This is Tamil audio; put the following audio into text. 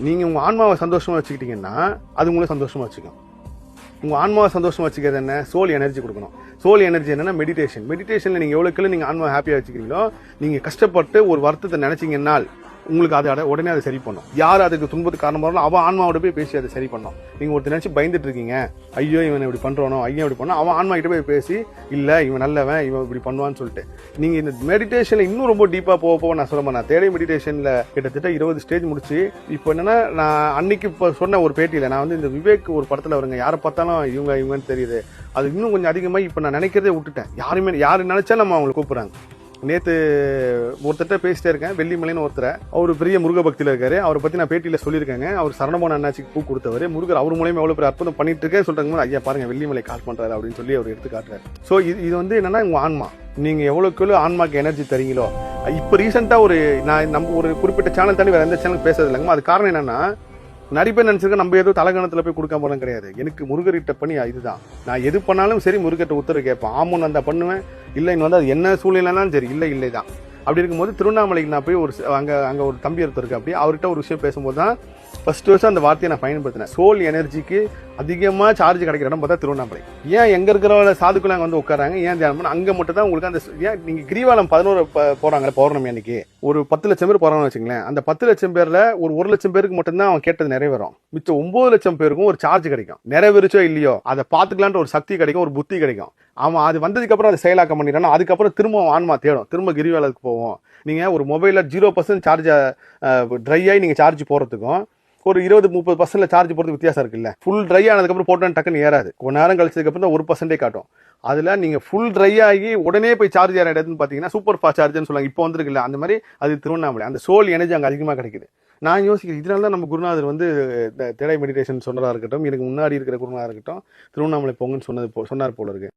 நீங்கள் உங்கள் ஆன்மாவை சந்தோஷமாக வச்சுக்கிட்டீங்கன்னா அது உங்களை சந்தோஷமாக வச்சுக்கும். உங்கள் ஆன்மாவை சந்தோஷமாக வச்சுக்கிறது என்ன? சோல் எனர்ஜி கொடுக்கணும். சோல் எனர்ஜி என்னன்னா மெடிடேஷனில் நீங்கள் எவ்வளோக்குள்ள நீங்கள் ஆன்மாவை ஹாப்பியாக வச்சுக்கிறீங்களோ, நீங்கள் கஷ்டப்பட்டு ஒரு வருத்தத்தை நினச்சிங்கன்னா உங்களுக்கு அதை உடனே அதை சரி பண்ணும். யார் அதுக்கு துன்பத்துக்கு காரணமாக இருந்தாலும் அவன் ஆன்மாவோட போய் பேசி அதை சரி பண்ணும். நீங்கள் ஒருத்தர் நினச்சி பயந்துட்டு இருக்கீங்க, ஐயோ இவன் இப்படி பண்ணுறானோ, ஐயோ இப்படி பண்ணோம், அவன் ஆன்மா கிட்ட போய் பேசி இல்லை இவன் நல்லவன், இவன் இப்படி பண்ணுவான்னு சொல்லிட்டு நீங்கள் இந்த மெடிடேஷனில் இன்னும் ரொம்ப டீப்பாக போக நான் சொல்ல நான் தேடை மெடிடேஷனில் கிட்டத்தட்ட 20 ஸ்டேஜ் முடிச்சு. இப்போ என்னன்னா, நான் அன்னைக்கு இப்போ சொன்ன ஒரு பேட்டியில் நான் வந்து இந்த விவேக் ஒரு படத்தில் வருங்க, யாரை பார்த்தாலும் இவங்கன்னு தெரியுது, அது இன்னும் கொஞ்சம் அதிகமாக இப்போ நான் நினைக்கிறதே விட்டுட்டேன். யாரு நினைச்சா நம்ம அவங்களை கூப்பிடுறாங்க. நேற்று ஒருத்தட்ட பேசிட்டே இருக்கேன், வெள்ளிமலைன்னு ஒருத்தர், அவர் பெரிய முருக பக்தியில் இருக்காரு. அவரை பற்றி நான் பேட்டியில் சொல்லியிருக்கேங்க. அவர் சரணமான அண்ணாச்சிக்கு பூ கொடுத்தவர், முருகர் அவர் மூலயமா எவ்வளோ பெரிய அற்புதம் பண்ணிட்டு இருக்கேன் சொல்றாங்க. ஐயா பாருங்க வெள்ளிமலை கால் பண்றாரு அப்படின்னு சொல்லி அவர் எடுத்து காட்டுறாரு. ஸோ இது வந்து என்னன்னா, உங்க ஆன்மா நீங்க எவ்வளோக்கு ஆன்மாக்கு எனர்ஜி தரீங்களோ. இப்போ ரீசெண்டாக நம்ம ஒரு குறிப்பிட்ட சேனல் தாண்டி வேற எந்த சேனல் பேசுறது இல்லைங்க. அது காரணம் என்னன்னா, நிறைய பேர் நினைச்சிருக்கேன் நம்ம ஏதோ தலகணத்தில் போய் கொடுக்காம போலாம் கிடையாது. எனக்கு முருகர்கிட்ட பண்ணி இதுதான், நான் எது பண்ணாலும் சரி முருகர்கிட்ட உத்தரவு கேட்பேன். ஆமோன்னு அந்த பண்ணுவேன், இல்லைன்னு வந்து அது என்ன சூழ்நிலைனாலும் சரி இல்லை தான். அப்படி இருக்கும்போது திருவண்ணாமலைக்கு நான் போய் அங்கே ஒரு தம்பி ஒருத்தர் இருக்கு, அப்படி அவர்கிட்ட ஒரு விஷயம் பேசும்போது தான் ஃபர்ஸ்ட் வருஷம் அந்த வார்த்தையை நான் பயன்படுத்தினேன். சோல் எனர்ஜிக்கு அதிகமாக சார்ஜ் கிடைக்கிற இடம் பார்த்தா திருவண்ணாமலை. ஏன் எங்க இருக்கிற சாதுக்குள்ள அங்கே வந்து உட்காராங்க, ஏன் தியானம் பண்ண அங்கே மட்டும் தான் உங்களுக்கு அந்த ஏன் நீங்க கிரிவாலம் 11 போறாங்க பௌர்ணமி அன்னைக்கு ஒரு 10 லட்சம் பேர் போறாங்கன்னு வச்சுங்களேன். அந்த 10 லட்சம் பேர்ல ஒரு 1 லட்சம் பேருக்கு மட்டும்தான் அவன் கேட்டது நிறைவேறும். மிச்சம் 9 லட்சம் பேருக்கும் ஒரு சார்ஜ் கிடைக்கும். நிறைவேறிச்சோ இல்லையோ அதை பார்த்துக்கலான்ற ஒரு சக்தி கிடைக்கும், ஒரு புத்தி கிடைக்கும். அவன் அது வந்ததுக்கு அப்புறம் அதை செயலாக்க பண்ணிடுறான். அதுக்கப்புறம் திரும்ப ஆன்மா தேடும், திரும்ப கிரிவாலத்துக்கு போவோம். நீங்க ஒரு மொபைல்ல 0% சார்ஜ் ட்ரை ஆகி நீங்க சார்ஜ் போறதுக்கும் ஒரு 20-30% சார்ஜ் போறது வித்தியாசம் இருக்குல்ல. ஃபுல் ட்ரை ஆனதுக்கப்புறம் போட்டோன்னு டக்குன்னு ஏறாது, கொஞ்ச நேரம் கழிச்சதுக்கு அப்புறம் தான் 1% காட்டும். அதுல நீங்க ஃபுல் ட்ரை ஆகி உடனே போய் சார்ஜ் ஏற இடத்துன்னு பாத்தீங்கன்னா சூப்பர் ஃபாஸ்ட் சார்ஜ்னு சொல்லுவாங்க. இப்போ வந்துருக்குல்ல, அந்த மாதிரி அது திருவண்ணாமலை. அந்த சோல் எனர்ஜி அங்கே அதிகமாக கிடைக்குது. நான் யோசிக்கிறேன், இதனால தான் நம்ம குருநாதர் வந்து தேடை மெடிடேஷன் சொன்னதா இருக்கட்டும், எனக்கு முன்னாடி இருக்கிற குருநாதர் இருக்கட்டும், திருவண்ணாமலை போங்கன்னு சொன்னார் போல இருக்கு.